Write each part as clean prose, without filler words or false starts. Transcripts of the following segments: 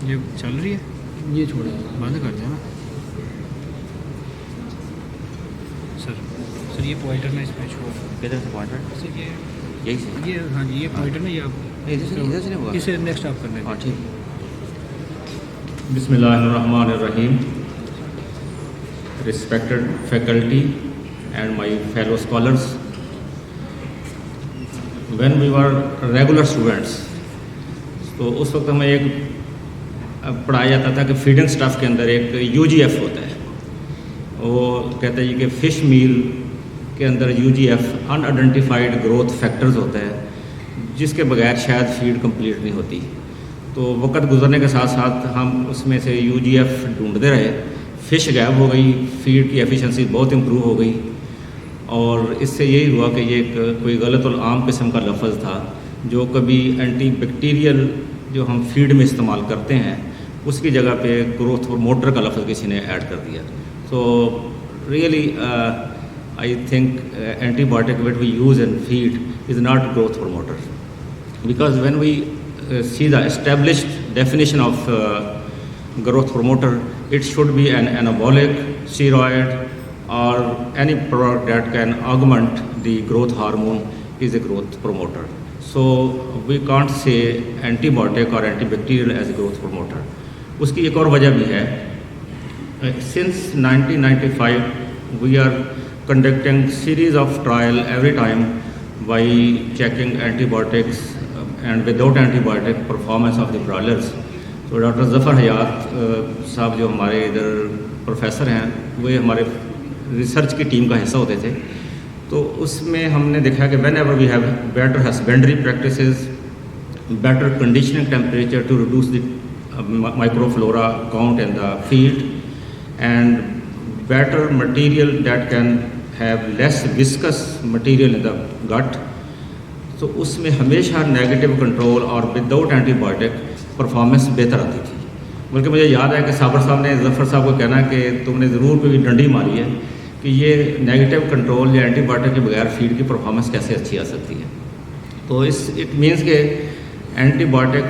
ये चल रही है, ये छोड़ा बंद कर देना सर। सर ये पॉइंटर ना इसमें शो किधर से पॉइंटर? सर यही से? ये हाँ जी, ये पॉइंटर ना ये आप इधर से नहीं होगा? इसे नेक्स्ट आप करने हाँ ठीक। Bismillahirrahmanirrahim. Respected faculty and my fellow scholars, when we were regular students, तो उस वक्त हमें एक पढ़ाया जाता था कि फीडिंग स्टाफ के अंदर एक UGF होता है। वो कहते हैं कि फ़िश मील के अंदर UGF अनआइडेंटिफाइड ग्रोथ फैक्टर्स होता है, जिसके बगैर शायद फीड कंप्लीट नहीं होती। तो वक्त गुजरने के साथ साथ हम उसमें से UGF ढूंढते रहे, फ़िश गायब हो गई, फीड की एफिशिएंसी बहुत इम्प्रूव हो गई, और इससे यही हुआ कि ये कोई गलत और आम किस्म का लफ्ज़ था जो कभी एंटी बैक्टीरियल जो हम फीड में इस्तेमाल करते हैं उसकी जगह पे ग्रोथ प्रमोटर का लफ्ज़ किसी ने ऐड कर दिया। So really I think antibiotic what we use in feed is not growth promoter, because when we see the established definition of growth promoter, it should be an anabolic, steroid, or any product that can augment the growth hormone is a growth promoter. So we can't say antibiotic or antibacterial as a growth promoter. उसकी एक और वजह भी है, since 1995 we are conducting series of trial every time by checking antibiotics and without antibiotic performance of the broilers. तो doctor Zafar हयात साहब जो हमारे इधर प्रोफेसर हैं, वो हमारे रिसर्च की टीम का हिस्सा होते थे। तो उसमें हमने देखा कि whenever we have better husbandry practices, better conditioning temperature to reduce the microflora count in the field, and better material that can have less viscous material in the gut, तो उसमें हमेशा नेगेटिव कंट्रोल और without antibiotic performance बेहतर आती थी। बल्कि मुझे याद है कि साबर साहब ने ज़फ़र साहब को कहना कि तुमने ज़रूर कोई डंडी मारी है कि ये नेगेटिव कंट्रोल या एंटीबायोटिक के बगैर फीड की परफॉर्मेंस कैसे अच्छी आ सकती है। तो इट मीन्स के एंटीबायोटिक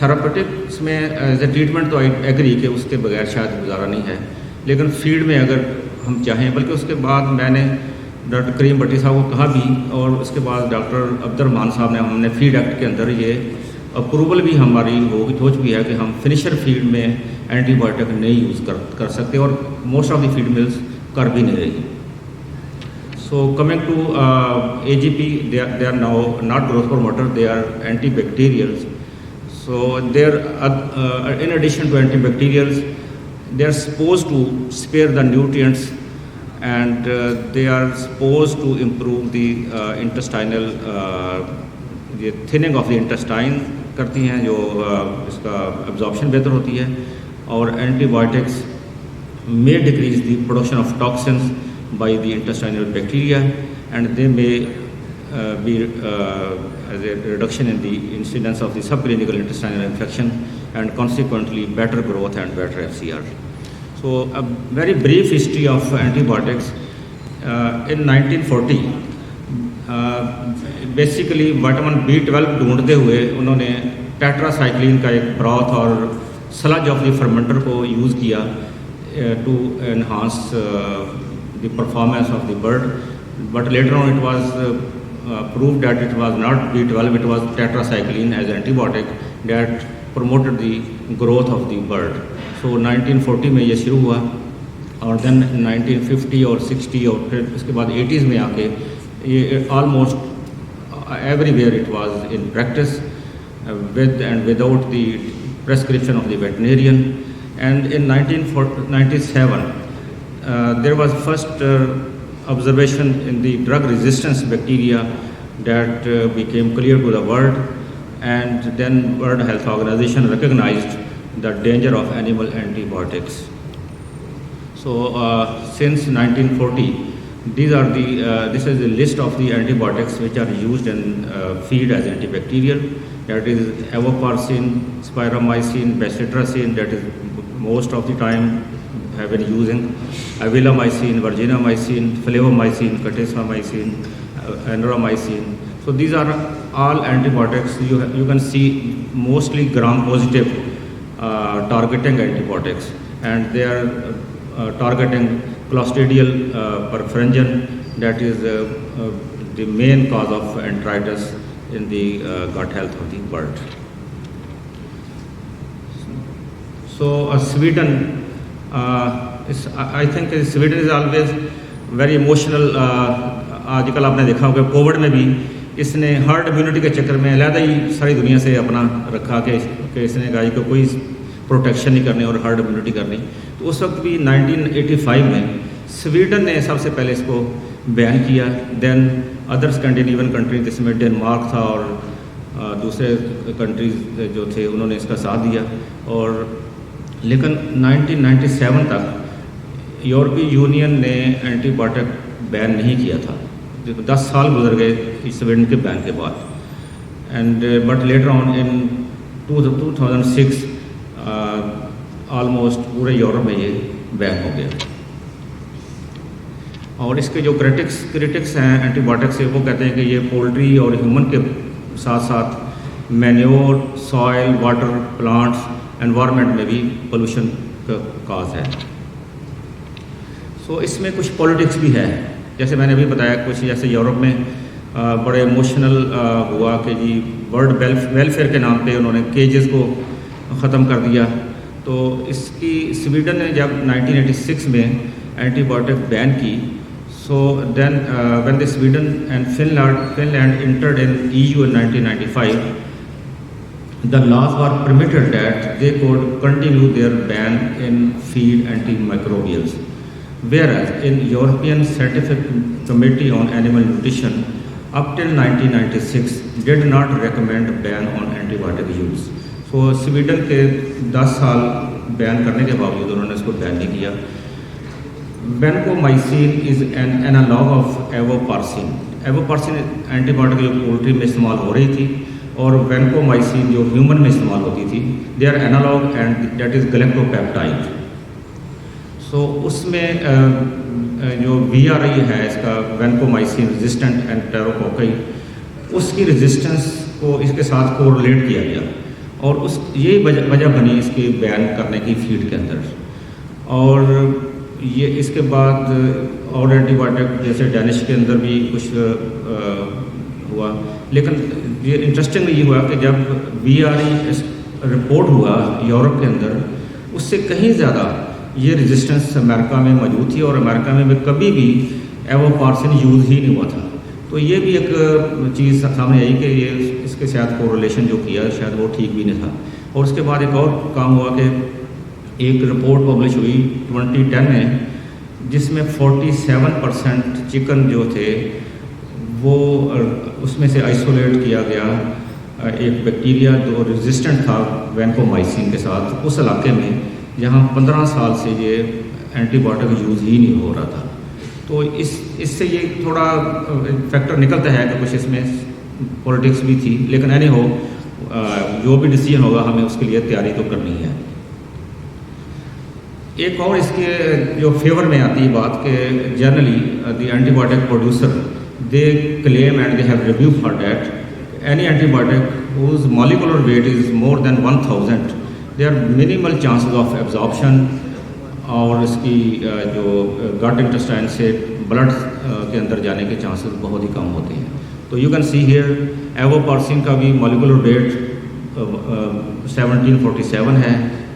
थेरापेटिक्स में एज ए ट्रीटमेंट तो आई एग्री कि उसके बगैर शायद गुजारा नहीं है, लेकिन फीड में अगर हम चाहें, बल्कि उसके बाद मैंने डॉक्टर करीम भट्टी साहब को कहा भी, और उसके बाद डॉक्टर अब्दुर्रहमान साहब ने, हमने फीड एक्ट के अंदर ये अप्रूवल भी हमारी हो चुकी है कि हम फिनिशर फीड में एंटीबायोटिक नहीं यूज़ कर सकते, और most of the feed mills कर भी नहीं रही। So coming to AGP, they are now not growth promoter, they are antibacterials. So they are in addition to antibacterials, they are supposed to spare the nutrients, and they are supposed to improve the intestinal the thinning of the intestine करती हैं, जो इसका absorption बेहतर होती है, और antibiotics may decrease the production of toxins by the intestinal bacteria, and they may be as a reduction in the incidence of the subclinical intestinal infection, and consequently better growth and better FCR. So a very brief history of antibiotics. In 1940 basically vitamin B12 ढूंढते हुए उन्होंने tetracycline का एक broth और sludge of the fermenter को use किया to enhance the performance of the bird, but later on it was proved that it was not B12, it was tetracycline as antibiotic that promoted the growth of the bird. So 1940 में ये शुरू हुआ, और then 1950 और 60 और फिर उसके बाद 80s में आके ये almost everywhere it was in practice with and without the prescription of the veterinarian. And in 1997 there was first observation in the drug resistance bacteria that became clear to the world, and then World Health Organization recognized the danger of animal antibiotics. So since 1940 these are the this is the list of the antibiotics which are used in feed as antibacterial. That is avoparcin, spiromycin, bacitracin, that is most of the time have been using, avilamycin, virginomycin, flavomycin, catesmamycin, anoromycin. So these are all antibiotics. You can see mostly gram positive targeting antibiotics, and they are targeting Clostridial perfringens, that is the main cause of enteritis in the gut health of the bird. So Sweden, I think Sweden is always very emotional. आजकल आपने देखा होगा Covid में भी इसने herd immunity के चक्कर में अलहदा ही सारी दुनिया से अपना रखा कि इसने गाय को कोई प्रोटेक्शन नहीं करनी और हर्ड इम्यूनिटी करनी। तो उस वक्त भी 1985 में स्वीडन ने सबसे पहले इसको बैन किया। देन अदर स्कैंडिनेवियन कंट्रीज जिसमें डेनमार्क था और दूसरे कंट्रीज जो थे उन्होंने इसका साथ दिया। और लेकिन 1997 तक यूरोपीय यूनियन ने एंटीबायोटिक बैन नहीं किया था। 10 साल गुजर गए स्वीडन के बैन के बाद। And but later on in 2006 almost पूरे यूरोप में ये बैन हो गया। और इसके जो क्रिटिक्स हैं एंटीबायोटिक से, वो कहते हैं कि ये पोल्ट्री और ह्यूमन के साथ साथ manure, soil, water, plants, environment में भी पोल्यूशन का काज है। सो इसमें कुछ पॉलिटिक्स भी है, जैसे मैंने अभी बताया। कुछ जैसे यूरोप में बड़े इमोशनल हुआ कि जी वर्ल्ड वेलफेयर के नाम पे उन्होंने केजेस को ख़त्म कर दिया। तो इसकी स्वीडन ने जब 1986 में एंटीबायोटिक बैन की, so then when the Sweden and Finland entered in EU in 1995, the laws were permitted that they could continue their ban in feed antimicrobials. Whereas in European Scientific Committee on Animal Nutrition up till 1996 did not recommend ban on antibiotic use. So Sweden के 10 साल ban करने के बावजूद उन्होंने इसको ban नहीं किया। Vancomycin is an analogue of avoparcin. Avoparcin antibiotic जो पोल्ट्री में इस्तेमाल हो रही थी और वेनकोमाइसिन जो ह्यूमन में इस्तेमाल होती थी, they are analogue and that is glycopeptide. So उसमें जो VRE है इसका वेनकोमाइसिन रेजिस्टेंट एंटेरोकोकई, उसकी रेजिस्टेंस को इसके साथ कोरिलेट किया गया और उस यही वजह बनी इसके बैन करने की फीड के अंदर। और ये इसके बाद और एंटीबायोटिक जैसे डेनिश के अंदर भी कुछ हुआ। लेकिन ये इंटरेस्टिंग ये हुआ कि जब VRE रिपोर्ट हुआ यूरोप के अंदर, उससे कहीं ज़्यादा ये रेजिस्टेंस अमेरिका में मौजूद थी और अमेरिका में कभी भी एवोपार्सिन यूज़ ही नहीं हुआ था। तो ये भी एक चीज़ सामने आई कि ये इसके साथ कोरिलेशन जो किया शायद वो ठीक भी नहीं था। और उसके बाद एक और काम हुआ कि एक रिपोर्ट पब्लिश हुई 2010 में, जिसमें 47% चिकन जो थे वो उसमें से आइसोलेट किया गया एक बैक्टीरिया जो रेजिस्टेंट था वेनकोमाइसिन के साथ, उस इलाके में जहाँ 15 साल से ये एंटीबायोटिक यूज़ ही नहीं हो रहा था। तो इससे ये थोड़ा फैक्टर निकलता है कि कुछ इसमें पॉलिटिक्स भी थी। लेकिन एनी हो, जो भी डिसीजन होगा हमें उसके लिए तैयारी तो करनी है। एक और इसके जो फेवर में आती है बात कि generally the antibiotic producer they claim and they have review for that any antibiotic whose molecular weight is more than 1000, there minimal chances of absorption, और इसकी जो गट इंटेस्टाइन से ब्लड के अंदर जाने के चांसेस बहुत ही कम होते हैं। तो यू कैन सी हियर एवोपार्सिन का भी मॉलिक्यूलर वेट 1747 है,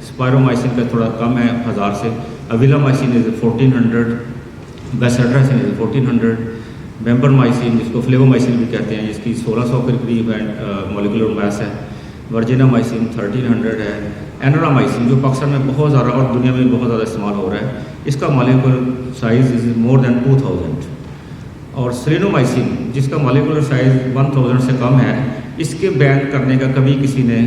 स्पायरोमाइसिन का थोड़ा कम है 1000 से, अविलामाइसिन इज़ 1400, बेसेड्रासिन इज़ 1400, वेम्परमाइसिन जिसको फ्लेवोमाइसिन भी कहते हैं जिसकी 1600 के करीब मॉलिक्यूलर मास है, वर्जिनामाइसिन 1300 है, एनोरामाइसिन जो पाकिस्तान में बहुत ज़्यादा और दुनिया में बहुत ज़्यादा इस्तेमाल हो रहा है, इसका molecular size is more then 2000, और सेलेनोमाइसिन जिसका मॉलिक्यूलर साइज़ 1000 से कम है, इसके बैन करने का कभी किसी ने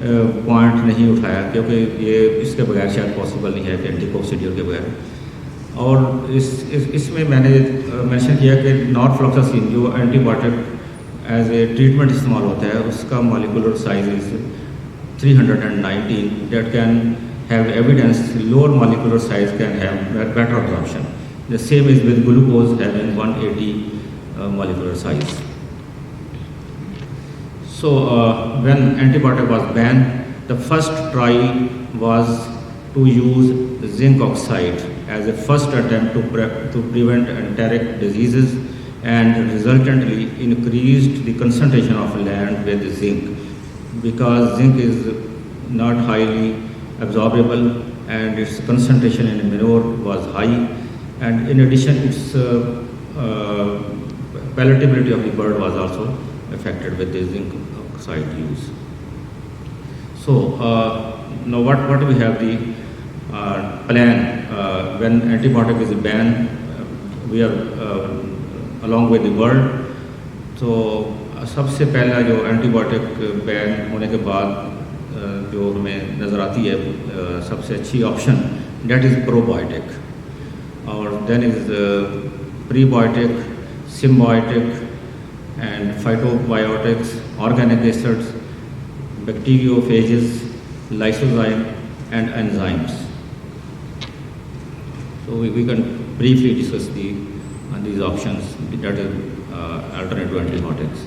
पॉइंट नहीं उठाया क्योंकि ये इसके बगैर शायद पॉसिबल नहीं है कि एंटीकोक्सिडियल के बगैर। और इसमें मैंने मेंशन किया कि नॉरफ्लॉक्सासिन जो एंटीबायोटिक एज ए ट्रीटमेंट इस्तेमाल होता है, उसका molecular size is 319, that can have evidence lower molecular size can have better absorption. The same is with glucose having 180 molecular size. So when antibiotic was banned, The first trial was to use zinc oxide as a first attempt to prevent enteric diseases and resultantly increased the concentration of land with zinc, because zinc is not highly absorbable and its concentration in manure was high, and in addition its palatability of the bird was also affected with the zinc oxide use. So now what we have the plan when antibiotic is banned, we are along with the world. तो सबसे पहला जो antibiotic ban होने के बाद जो हमें नज़र आती है सबसे अच्छी ऑप्शन, डेट इज़ प्रोबायोटिक, और then is prebiotic, synbiotic and phytobiotics, organic acids, bacteriophages, lysozyme and enzymes. So we can briefly discuss these options, that is alternative antibiotics.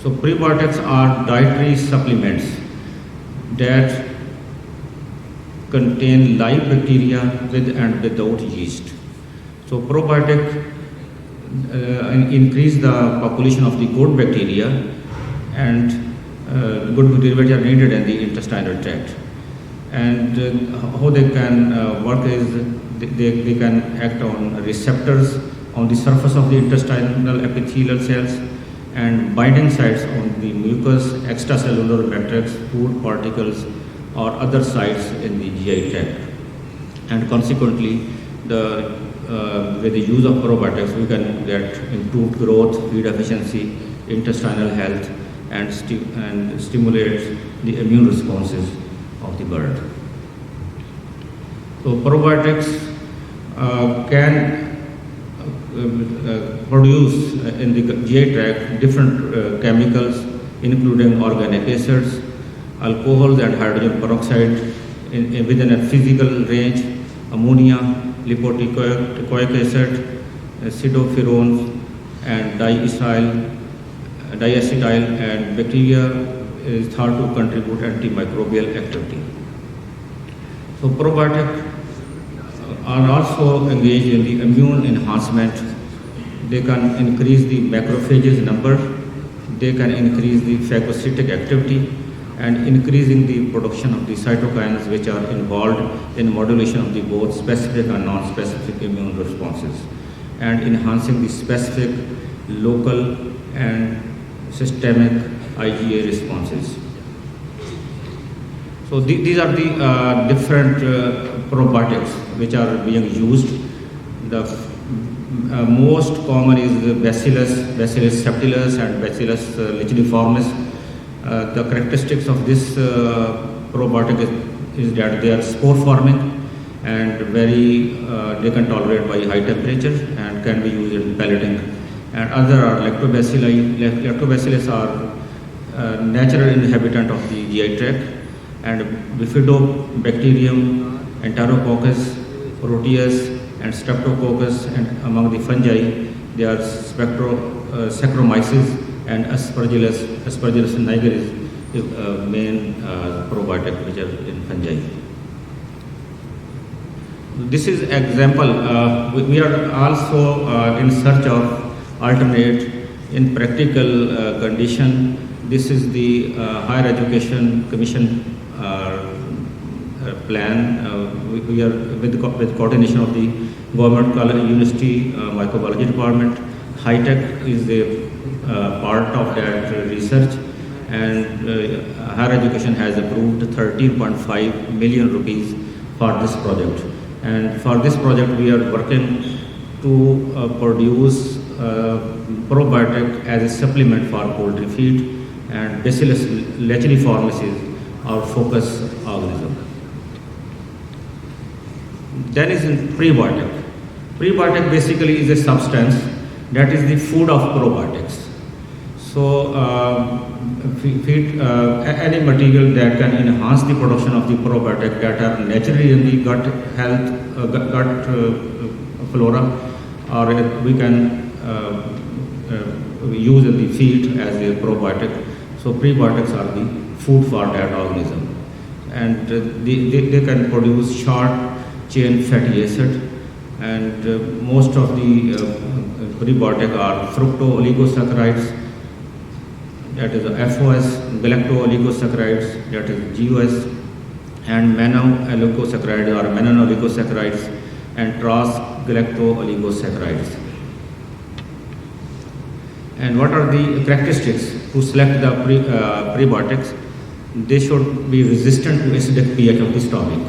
So prebiotics are dietary supplements that contain live bacteria with and without yeast. So probiotic increase the population of the good bacteria, and good bacteria which are needed in the intestinal tract. And how they can work is they can act on receptors on the surface of the intestinal epithelial cells and binding sites on the mucus, extracellular matrix, food particles or other sites in the GI tract. And consequently, with the use of probiotics, we can get improved growth, feed efficiency, intestinal health, and stimulate the immune responses of the bird. So probiotics can produce in the GI tract different chemicals, including organic acids, alcohols and hydrogen peroxide within a physical range, ammonia, lipoic acid, pseudophenols and diacetyl, and bacteria is thought to contribute antimicrobial activity. So probiotics are also engaged in the immune enhancement. They can increase the macrophages number, they can increase the phagocytic activity, and increasing the production of the cytokines which are involved in modulation of the both specific and non-specific immune responses, and enhancing the specific, local and systemic IgA responses. So these are the different probiotics which are being used. The most common is the Bacillus subtilis and Bacillus licheniformis. The characteristics of this probiotic is that they are spore forming and they can tolerate by high temperature and can be used in pelleting. And other are lactobacilli. Lactobacillus are natural inhabitant of the GI tract, and bifidobacterium, enterococcus, proteus and streptococcus, and among the fungi they are Saccharomyces and Aspergillus niger is the main probiotic which are in fungi. This is example. We are also in search of alternate in practical condition. This is the Higher Education Commission plan. We are with coordination of the Government College University Microbiology Department. High-Tech is a part of that research, and Higher Education has approved 13.5 million rupees for this project. And for this project we are working to produce probiotic as a supplement for poultry feed, and Bacillus licheniformis is our focus organism. Then is in prebiotic. Prebiotic basically is a substance that is the food of probiotics. So feed any material that can enhance the production of the probiotic that are naturally in the gut health, gut flora, or we can use in the feed as a probiotic. So prebiotics are the food for that organism. and they can produce short chain fatty acid, and most of the prebiotic are fructooligosaccharides, that is FOS, galacto-oligosaccharides, that is GOS, and mono-oligosaccharides or mono-oligosaccharides, and trans-galacto-oligosaccharides. And what are the characteristics to select the prebiotics? They should be resistant to acidic pH of the stomach,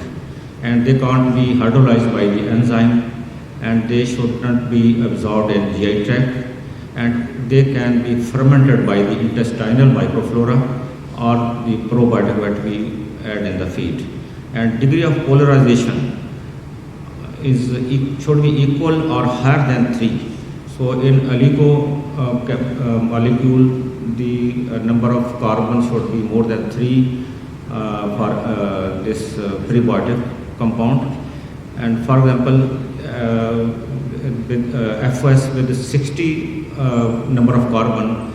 and they can't be hydrolyzed by the enzyme, and they should not be absorbed in GI tract, and they can be fermented by the intestinal microflora or the probiotic that we add in the feed. And degree of polarization should be equal or higher than 3. So in oligo molecule, the number of carbons should be more than 3 for this prebiotic compound. And for example, with FOS with 60 number of carbon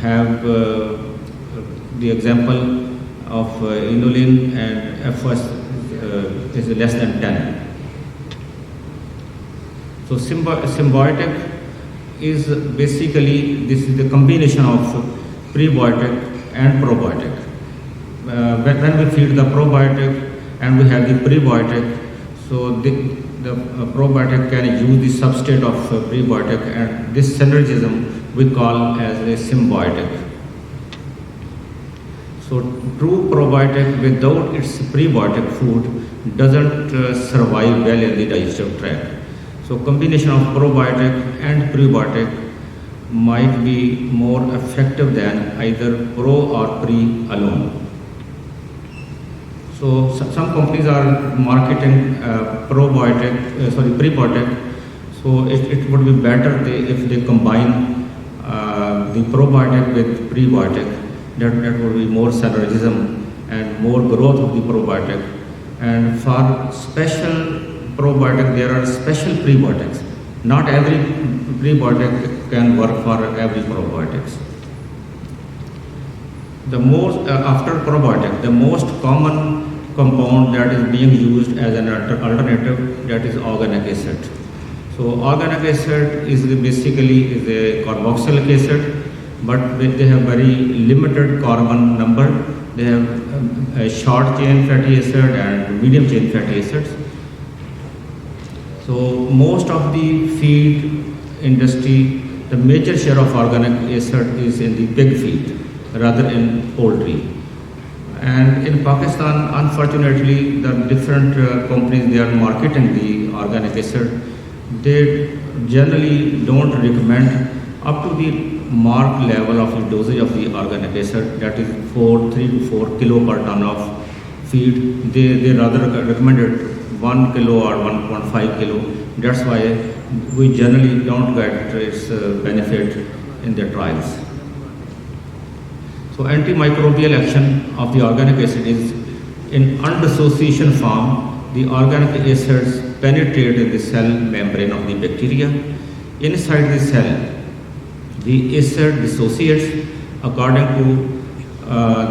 have the example of inulin, and FOS is less than 10. So symbiotic is basically, this is the combination of prebiotic and probiotic. When we feed the probiotic and we have the prebiotic, so the probiotic can use the substrate of prebiotic, and this synergism we call as a symbiotic. So true probiotic without its prebiotic food doesn't survive well in the digestive tract. So combination of probiotic and prebiotic might be more effective than either pro or pre alone. So some companies are marketing prebiotic. So it would be better if they combine the probiotic with prebiotic. That would be more synergism and more growth of the probiotic. And for special probiotic, there are special prebiotics. Not every prebiotic can work for every probiotics. The most after probiotic, the most common compound that is being used as an alternative, that is organic acid. So organic acid is basically a carboxylic acid, but they have very limited carbon number. They have a short chain fatty acid and medium chain fatty acids. So most of the feed industry, the major share of organic acid is in the pig feed rather in poultry. And in Pakistan, unfortunately, the different companies, they are marketing the organic acid. They generally don't recommend up to the marked level of the dosage of the organic acid, that is 3 to 4 kilo per ton of feed. They rather recommended 1 kilo or 1.5 kilo. That's why we generally don't get its benefit in the trials. So antimicrobial action of the organic acid is in undissociation form. The organic acids penetrate in the cell membrane of the bacteria. Inside the cell, the acid dissociates according to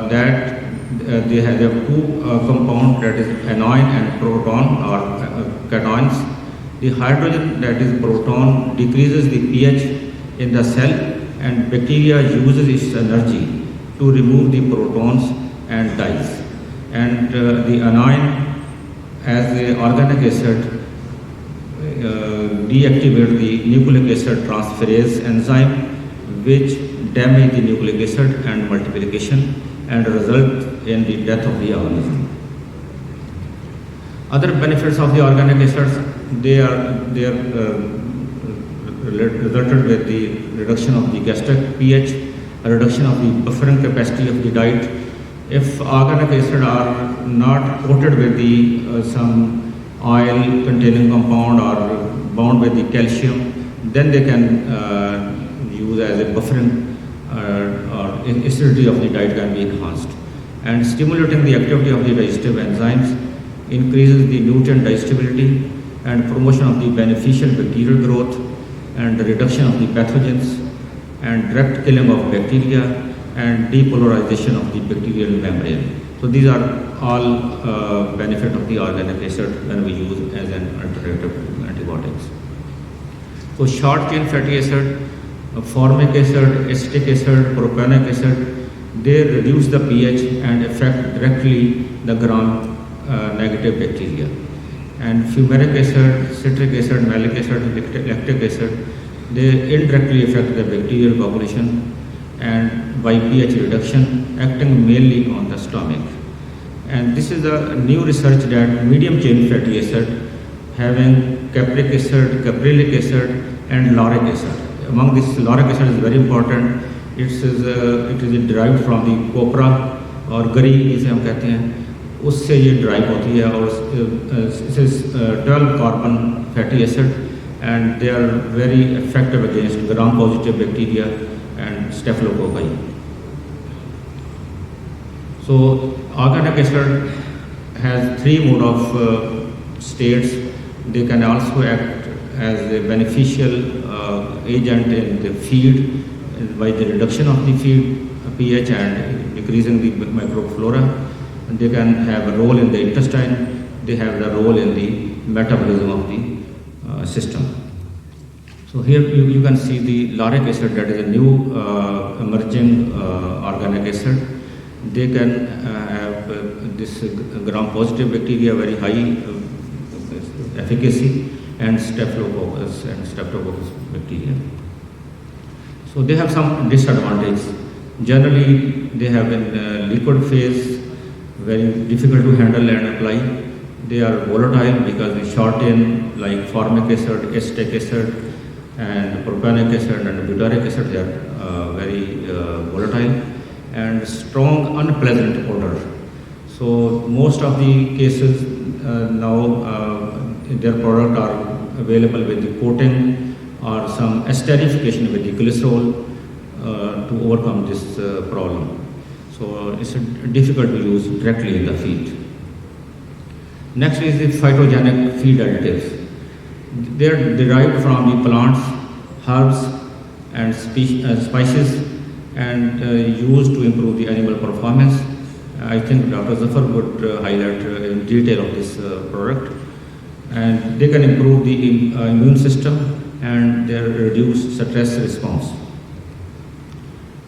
that they have two compounds, that is anion and proton or cations. The hydrogen, that is proton, decreases the pH in the cell, and bacteria uses its energy to remove the protons and dies. And the anion, as the organic acid, deactivate the nucleic acid transferase enzyme, which damage the nucleic acid and multiplication and result in the death of the organism. Other benefits of the organic acids, they are resulted with the reduction of the gastric pH, a reduction of the buffering capacity of the diet. If organic acid are not coated with the some oil containing compound or bound with the calcium, then they can use as a buffering or acidity of the diet can be enhanced. And stimulating the activity of the digestive enzymes increases the nutrient digestibility and promotion of the beneficial bacterial growth and the reduction of the pathogens and direct killing of bacteria and depolarization of the bacterial membrane. So these are all benefit of the organic acid when we use as an alternative to antibiotics. So short chain fatty acid, formic acid, acetic acid, propionic acid, they reduce the pH and affect directly the gram-negative bacteria. And fumaric acid, citric acid, malic acid, lactic acid, they indirectly affect the bacterial population and by pH reduction, acting mainly on the stomach. And this is a new research that medium chain fatty acid having capric acid, caprylic acid and lauric acid. Among this, lauric acid is very important. It is derived from the copra और गरी जिसे हम कहते हैं उससे ये drive होती है और this is 12 carbon fatty acid and they are very effective against gram-positive bacteria and staphylococci. So organic acid has three mode of states. They can also act as a beneficial agent in the feed by the reduction of the feed pH and decreasing the microflora. They can have a role in the intestine. They have a role in the metabolism of the system. So here you can see the lauric acid, that is a new emerging organic acid. They can have this gram-positive bacteria, very high efficacy, and staphylococcus bacteria. So they have some disadvantages. Generally, they have in liquid phase, very difficult to handle and apply. They are volatile because they short in like formic acid, acetic acid, and propionic acid and butyric acid. They are very volatile and strong, unpleasant odor. So most of the cases now their product are available with the coating or some esterification with the glycerol to overcome this problem. So it's difficult to use directly in the feed. Next is the phytogenic feed additives. They are derived from the plants, herbs and spices and used to improve the animal performance. I think Dr. Zafar would highlight in detail of this product. And they can improve the immune system and they reduce stress response.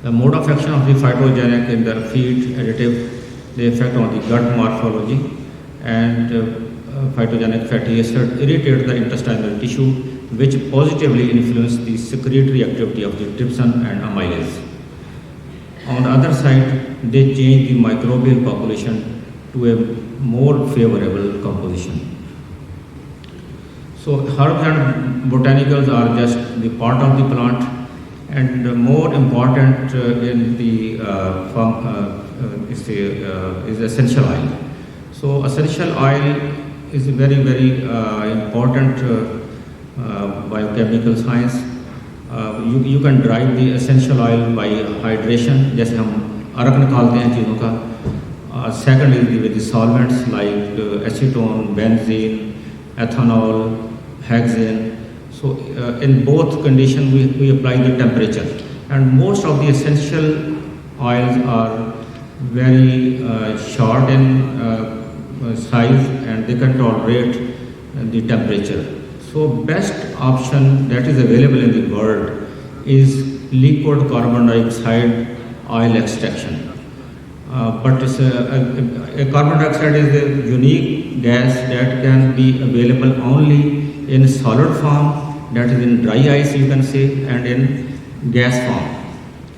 The mode of action of the phytogenic in the feed additive, they affect on the gut morphology, and phytogenic fatty acid irritate the intestinal tissue, which positively influence the secretory activity of the trypsin and amylase. On the other side, they change the microbial population to a more favorable composition. So herbs and botanicals are just the part of the plant, and more important in the is essential oil. So essential oil is a very important biochemical science. You can derive the essential oil by hydration, जैसे हम अरक निकालते हैं चीज़ों का. Second is with the solvents like acetone, benzene, ethanol, hexane. So in both conditions we apply the temperature, and most of the essential oils are very short in size and they can tolerate the temperature. So best option that is available in the world is liquid carbon dioxide oil extraction. But it's a carbon dioxide is a unique gas that can be available only in solid form, that is in dry ice you can say, and in gas form.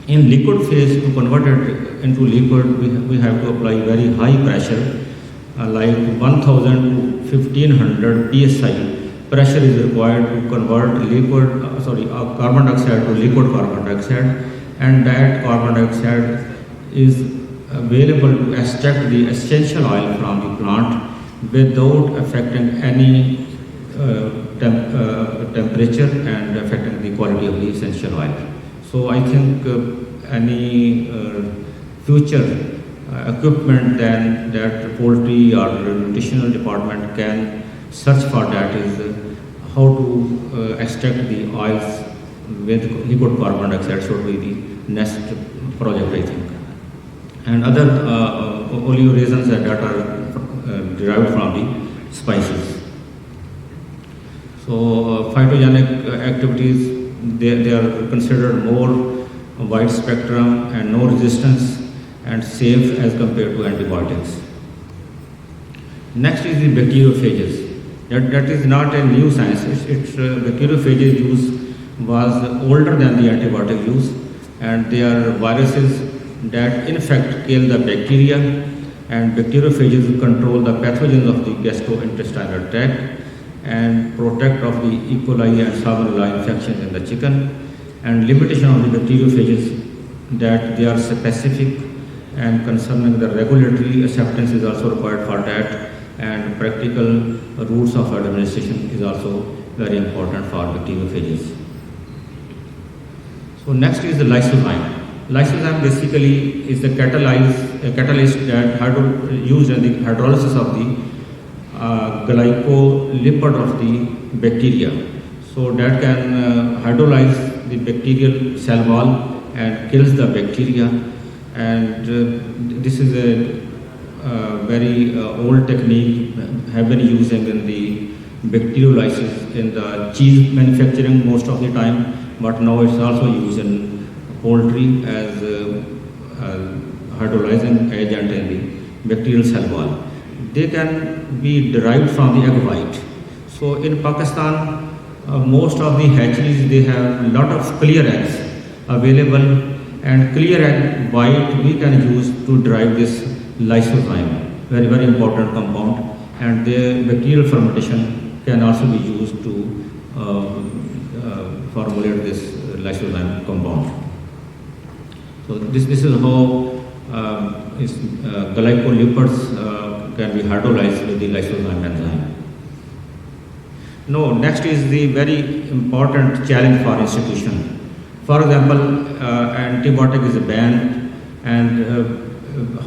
In liquid phase, to convert it into liquid, we have to apply very high pressure, like 1000 to 1500 psi. Pressure is required to convert carbon dioxide to liquid carbon dioxide, and that carbon dioxide is available to extract the essential oil from the plant without affecting any temperature and affecting the quality of the essential oil. So I think any future equipment then that poultry or nutritional department can search for that is how to extract the oils with liquid carbon dioxide should be the next project, I think. And other oleoresins that are derived from the spices. So phytogenic activities, they are considered more wide spectrum and no resistance and safe as compared to antibiotics. Next is the bacteriophages. That is not a new science. Bacteriophages use was older than the antibiotic use, and they are viruses that in fact kill the bacteria, and bacteriophages control the pathogens of the gastrointestinal tract and protect of the E. coli and Salmonella infections in the chicken. And limitation of the bacteriophages, that they are specific and concerning the regulatory acceptance is also required for that, and practical rules of administration is also very important for bacteriophages. So next is the lysozyme. Lysozyme basically is the catalyst that used in the hydrolysis of the glycolipid of the bacteria. So that can hydrolyze the bacterial cell wall and kills the bacteria. And this is a very old technique, have been using in the bacteriolysis in the cheese manufacturing most of the time, but now it's also used in poultry as a hydrolyzing agent in the bacterial cell wall. They can be derived from the egg white. So in Pakistan, most of the hatcheries, they have a lot of clear eggs available, and clear egg white we can use to derive this lysozyme, very, very important compound, and the bacterial fermentation can also be used to formulate this lysozyme compound. So this is how glycolipids can be hydrolyzed with the lysozyme enzyme. No, next is the very important challenge for institution. For example, antibiotic is banned, and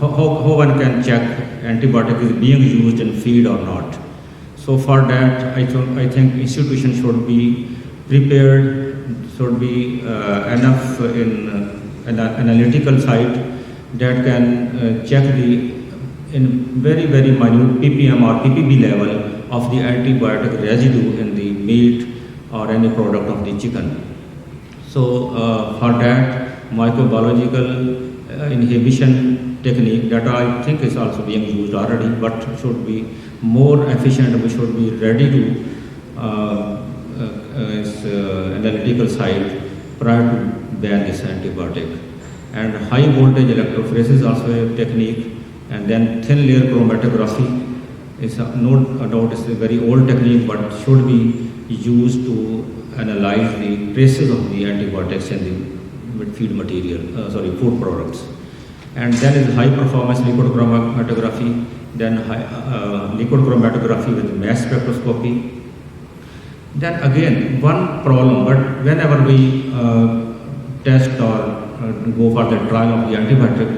how one can check antibiotic is being used in feed or not. So for that, I think institution should be prepared, should be enough in an analytical side that can check the in very, very minute ppm or ppb level of the antibiotic residue in the meat or any product of the chicken. So for that, microbiological inhibition technique that I think is also being used already, but should be more efficient. We should be ready to analytical side prior to ban this antibiotic. And high voltage electrophoresis is also a technique, and then thin layer chromatography is no doubt is a very old technique, but should be used to analyze the traces of the antibiotics in the feed material, food products. And then is high performance liquid chromatography, then liquid chromatography with mass spectroscopy. Then again, one problem, but whenever we test or go for the trial of the antibiotic,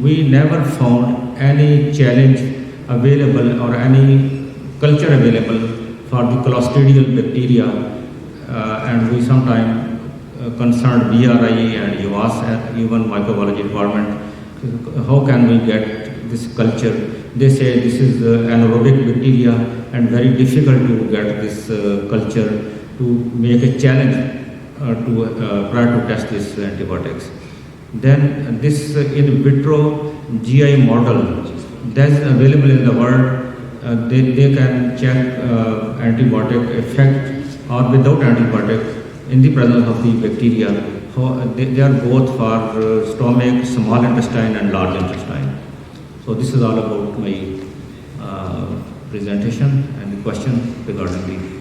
we never found any challenge available or any culture available for the clostridial bacteria, and we sometimes concerned BRI and UAS, even microbiology department, how can we get this culture? They say this is anaerobic bacteria and very difficult to get this culture to make a challenge prior to test these antibiotics. Then this in vitro GI model that is available in the world. They can check antibiotic effect or without antibiotic in the presence of the bacteria. They are both for stomach, small intestine and large intestine. So this is all about my presentation and the question regarding the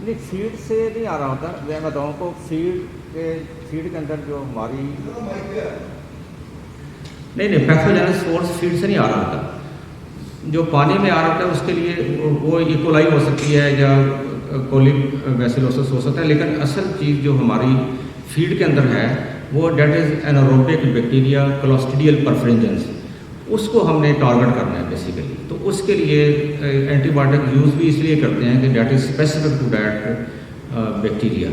नहीं feed से नहीं आ रहा होता, मैं बताऊँ को feed के अंदर जो हमारी नहीं पैथोजेनिक सोर्स फीड से नहीं आ रहा होता। जो पानी में आ रहा होता है उसके लिए वो इकोलाई हो सकती है या कोलिक वेसिलोसिस हो सकता है, लेकिन असल चीज़ जो हमारी फीड के अंदर है वो that is anaerobic bacteria clostridial perfringens, उसको हमने टारगेट करना है बेसिकली। तो उसके लिए एंटीबायोटिक यूज़ भी इसलिए करते हैं कि that is specific to that bacteria.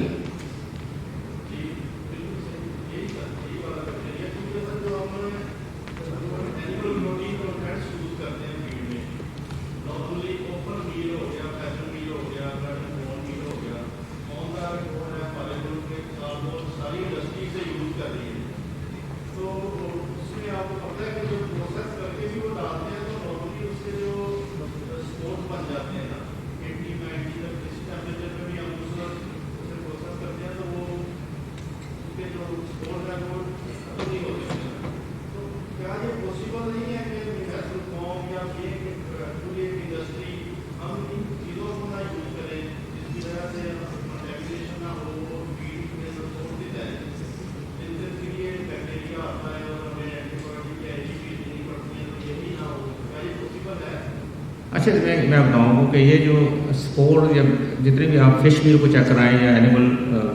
अच्छा, मैं बताऊँ कि ये जो स्पोर या जितने भी आप फिश मील को चेक कराएं या एनिमल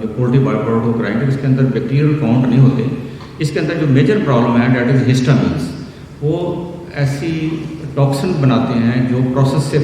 जो पोल्ट्री बायो प्रोडक्ट को कराएंगे, इसके अंदर बैक्टीरियल काउंट नहीं होते। इसके अंदर जो मेजर प्रॉब्लम है डेट इज़ हिस्टामीन्स। वो ऐसी टॉक्सिन बनाते हैं जो प्रोसेस से